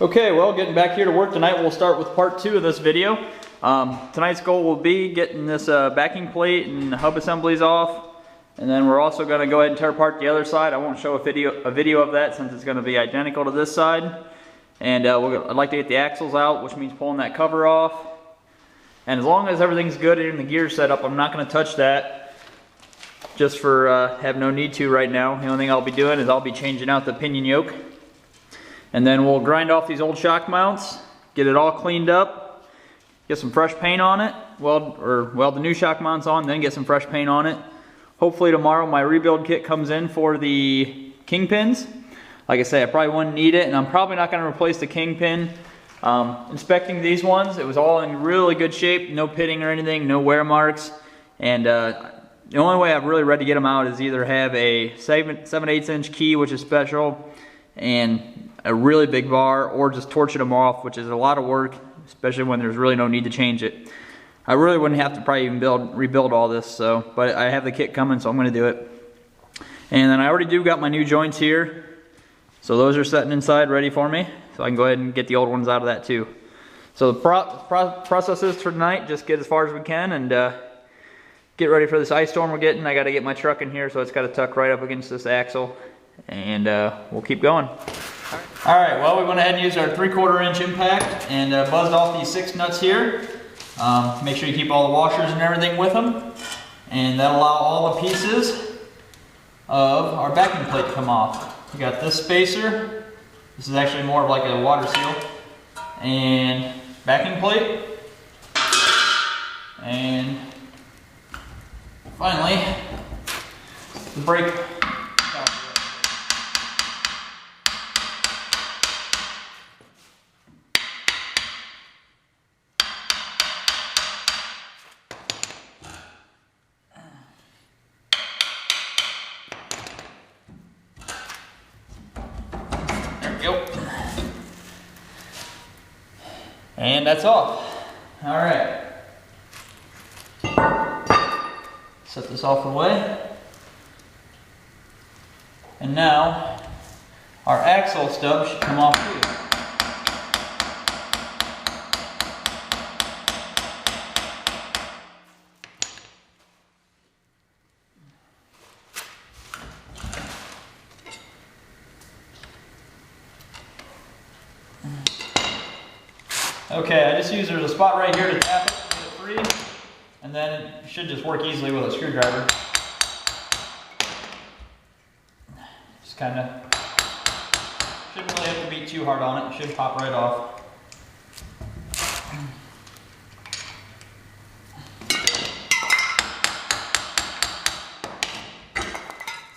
Okay, well, getting back here to work tonight, we'll start with part 2 of this video. Tonight's goal will be getting this backing plate and hub assemblies off, and then we're also going to go ahead and tear apart the other side. I won't show a video of that since it's going to be identical to this side. And I'd like to get the axles out, which means pulling that cover off. And as long as everything's good and the gear set up, I'm not going to touch that, just for have no need to right now. The only thing I'll be doing is I'll be changing out the pinion yoke. And then we'll grind off these old shock mounts, get it all cleaned up, get some fresh paint on it, weld the new shock mounts on, then get some fresh paint on it. Hopefully tomorrow my rebuild kit comes in for the kingpins. Like I say, I probably wouldn't need it, and I'm probably not going to replace the kingpin. Inspecting these ones, it was all in really good shape, no pitting or anything, no wear marks. And the only way I've really read to get them out is either have a 7/8 inch key, which is special, and a really big bar, or just torching them off, which is a lot of work, especially when there's really no need to change it. I really wouldn't have to probably even rebuild all this, but I have the kit coming, so I'm going to do it. And then I already got my new joints here, so those are sitting inside ready for me, so I can go ahead and get the old ones out of that too. So the process is for tonight, just get as far as we can and get ready for this ice storm we're getting. I got to get my truck in here, so it's got to tuck right up against this axle, and we'll keep going. Alright, well, we went ahead and used our 3/4 inch impact and buzzed off these 6 nuts here. Make sure you keep all the washers and everything with them, and that'll allow all the pieces of our backing plate to come off. We got this spacer. This is actually more of like a water seal, and backing plate, and finally the brake. And that's off. Alright. Set this off away. And now our axle stub should come off too. Okay, I just used, there's a spot right here to tap it, get it free, and then it should just work easily with a screwdriver. Just kind of, shouldn't really have to beat too hard on it, it should pop right off.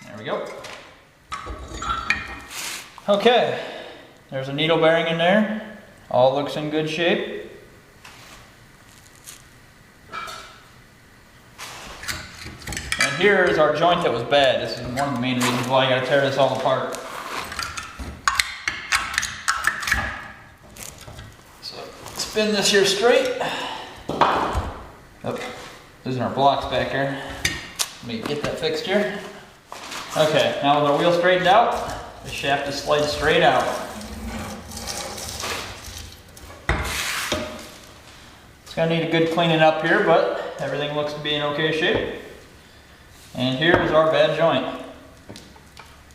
There we go. Okay, there's a needle bearing in there. All looks in good shape. And here is our joint that was bad. This is one of the main reasons why I got to tear this all apart. So spin this here straight. Oh, losing our blocks back here. Let me get that fixed here. Okay, now with our wheel straightened out, the shaft is slid straight out. It's going to need a good cleaning up here, but everything looks to be in okay shape. And here is our bad joint.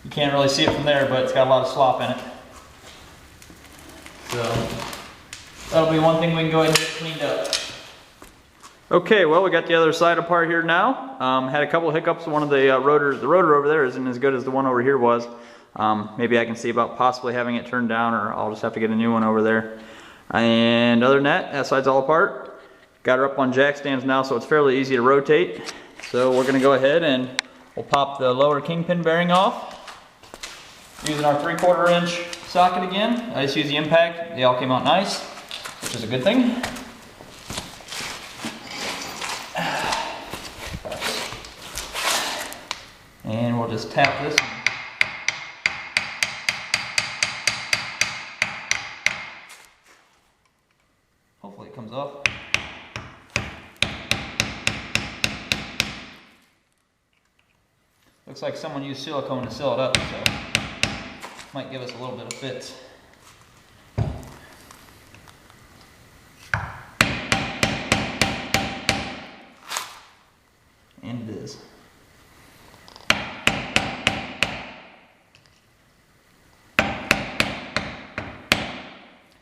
You can't really see it from there, but it's got a lot of slop in it. So that'll be one thing we can go ahead and get cleaned up. Okay, well, we got the other side apart here now. Had a couple of hiccups. One of the rotors, the rotor over there isn't as good as the one over here was. Maybe I can see about possibly having it turned down, or I'll just have to get a new one over there. And other than that side's all apart. Got her up on jack stands now, so it's fairly easy to rotate. So we're going to go ahead and we'll pop the lower kingpin bearing off. Using our 3/4 inch socket again. I just used the impact. They all came out nice, which is a good thing. And we'll just tap this. Hopefully it comes off. Looks like someone used silicone to seal it up, so might give us a little bit of fit.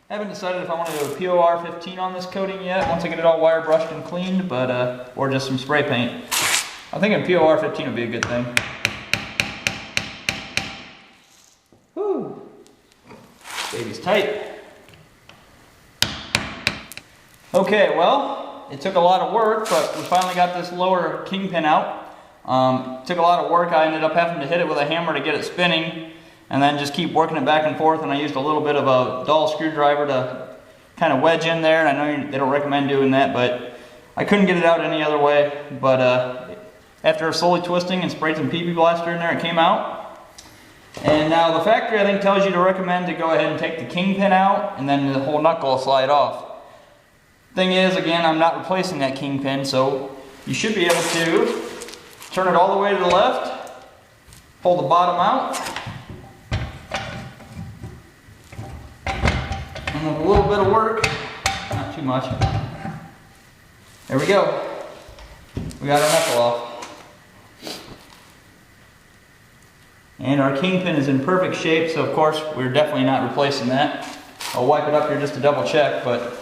Haven't decided if I want to do a POR 15 on this coating yet, once I get it all wire brushed and cleaned, but or just some spray paint. I think a POR 15 would be a good thing. Whew. Baby's tight. Okay, well, it took a lot of work, but we finally got this lower kingpin out. It took a lot of work. I ended up having to hit it with a hammer to get it spinning, and then just keep working it back and forth, and I used a little bit of a dull screwdriver to kind of wedge in there, and I know they don't recommend doing that, but I couldn't get it out any other way. But after slowly twisting and sprayed some PP Blaster in there, it came out. And now the factory, I think, tells you to recommend to go ahead and take the kingpin out, and then the whole knuckle will slide off. Thing is, again, I'm not replacing that kingpin, so you should be able to turn it all the way to the left, pull the bottom out, and with a little bit of work, not too much, there we go. We got our knuckle off. And our kingpin is in perfect shape, so of course we're definitely not replacing that. I'll wipe it up here just to double check, but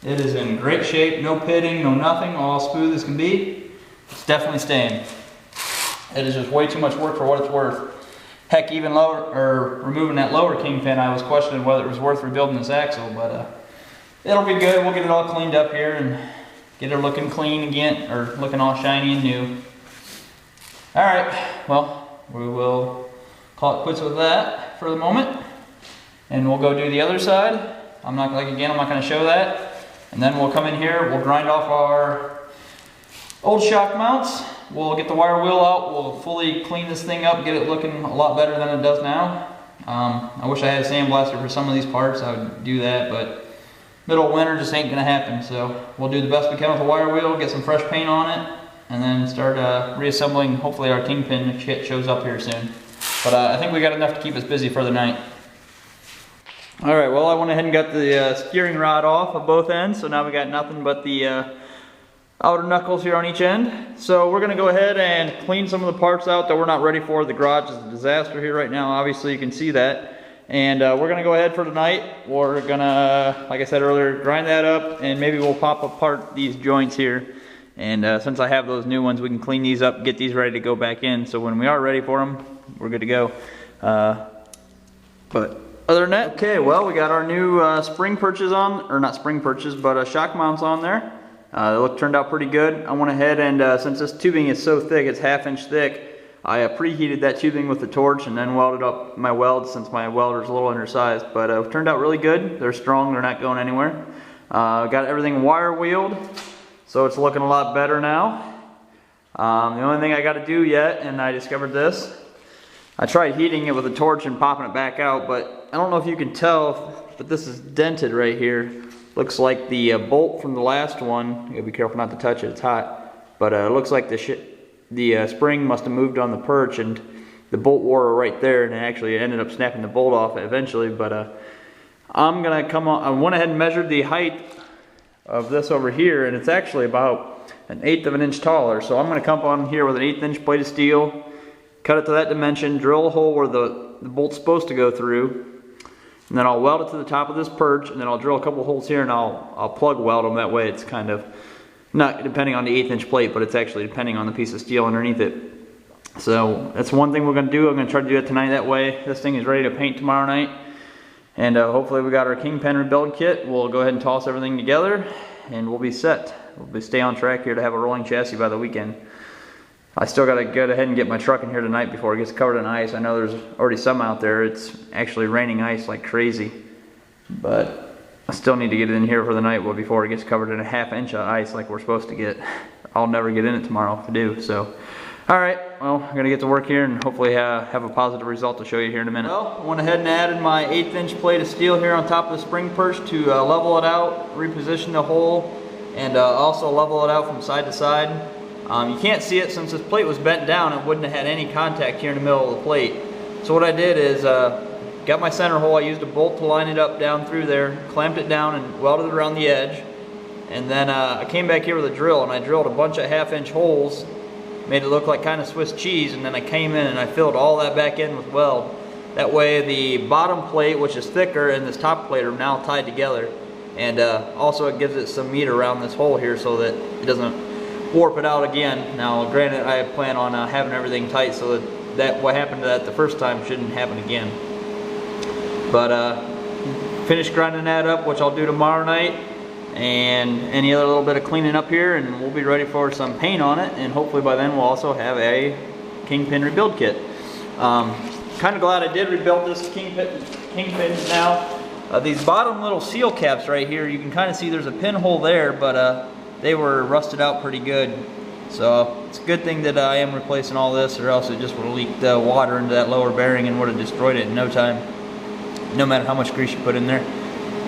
it is in great shape, no pitting, no nothing, all smooth as can be. It's definitely staying. It is just way too much work for what it's worth. Heck, even removing that lower kingpin, I was questioning whether it was worth rebuilding this axle, but it'll be good. We'll get it all cleaned up here and get it looking clean again, or looking all shiny and new. All right, well, we will call it quits with that for the moment, and we'll go do the other side. I'm not going to show that. And then we'll come in here, we'll grind off our old shock mounts, we'll get the wire wheel out, we'll fully clean this thing up, get it looking a lot better than it does now. I wish I had a sandblaster for some of these parts, I would do that, but middle of winter just ain't going to happen. So we'll do the best we can with the wire wheel, get some fresh paint on it, and then start reassembling, hopefully our kingpin if shit shows up here soon. But I think we got enough to keep us busy for the night. Alright, well, I went ahead and got the steering rod off of both ends, so now we got nothing but the outer knuckles here on each end. So we're going to go ahead and clean some of the parts out that we're not ready for. The garage is a disaster here right now, obviously you can see that. And we're going to go ahead for tonight. We're going to, like I said earlier, grind that up, and maybe we'll pop apart these joints here. And since I have those new ones, we can clean these up, get these ready to go back in. So when we are ready for them, we're good to go. But other than that, okay, well, we got our new spring perches on, or not spring perches, but shock mounts on there. They turned out pretty good. I went ahead and, since this tubing is so thick, it's 1/2 inch thick, I preheated that tubing with the torch and then welded up my welds since my welder's a little undersized. But it turned out really good. They're strong, they're not going anywhere. Got everything wire wheeled, so it's looking a lot better now. The only thing I got to do yet, and I discovered this, I tried heating it with a torch and popping it back out, but I don't know if you can tell, but this is dented right here. Looks like the bolt from the last one, you gotta be careful not to touch it, it's hot, but it looks like the spring must have moved on the perch and the bolt wore right there, and it actually ended up snapping the bolt off eventually. But I'm gonna come on, I went ahead and measured the height of this over here, and it's actually about 1/8 of an inch taller. So I'm gonna come on here with an 1/8 inch plate of steel, cut it to that dimension, drill a hole where the bolt's supposed to go through, and then I'll weld it to the top of this perch, and then I'll drill a couple holes here, and I'll plug weld them. That way it's kind of not depending on the 1/8 inch plate, but it's actually depending on the piece of steel underneath it. So that's one thing we're going to do. I'm going to try to do it tonight. That way this thing is ready to paint tomorrow night, and hopefully we got our kingpin rebuild kit. We'll go ahead and toss everything together, and we'll be set. We'll stay on track here to have a rolling chassis by the weekend. I still got to go ahead and get my truck in here tonight before it gets covered in ice. I know there's already some out there. It's actually raining ice like crazy, but I still need to get it in here for the night before it gets covered in 1/2 inch of ice like we're supposed to get. I'll never get in it tomorrow if I do. So, alright, well, I'm going to get to work here and hopefully have a positive result to show you here in a minute. Well, I went ahead and added my 1/8 inch plate of steel here on top of the spring perch to level it out, reposition the hole, and also level it out from side to side. You can't see it since this plate was bent down. It wouldn't have had any contact here in the middle of the plate. So what I did is got my center hole. I used a bolt to line it up down through there, clamped it down and welded it around the edge. And then I came back here with a drill and I drilled a bunch of 1/2 inch holes made it look like kind of Swiss cheese, and then I came in and I filled all that back in with weld. That way the bottom plate, which is thicker, and this top plate are now tied together. And also it gives it some meat around this hole here so that it doesn't warp it out again. Now granted, I plan on having everything tight so that what happened to that the first time shouldn't happen again. But finish grinding that up, which I'll do tomorrow night, and any other little bit of cleaning up here, and we'll be ready for some paint on it, and hopefully by then we'll also have a Kingpin rebuild kit. Kind of glad I did rebuild this Kingpin now. These bottom little seal caps right here, you can kind of see there's a pinhole there, but they were rusted out pretty good. So it's a good thing that I am replacing all this, or else it just would have leaked water into that lower bearing and would have destroyed it in no time, no matter how much grease you put in there.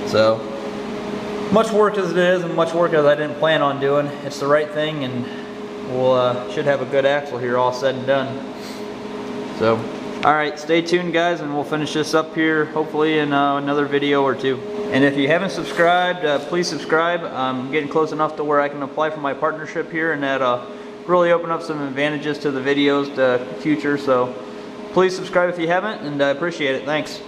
So much work as it is, and much work as I didn't plan on doing, it's the right thing, and we'll should have a good axle here all said and done. So alright, stay tuned guys, and we'll finish this up here hopefully in another video or two. And if you haven't subscribed, please subscribe. I'm getting close enough to where I can apply for my partnership here, and that really open up some advantages to the videos to future. So please subscribe if you haven't, and I appreciate it. Thanks.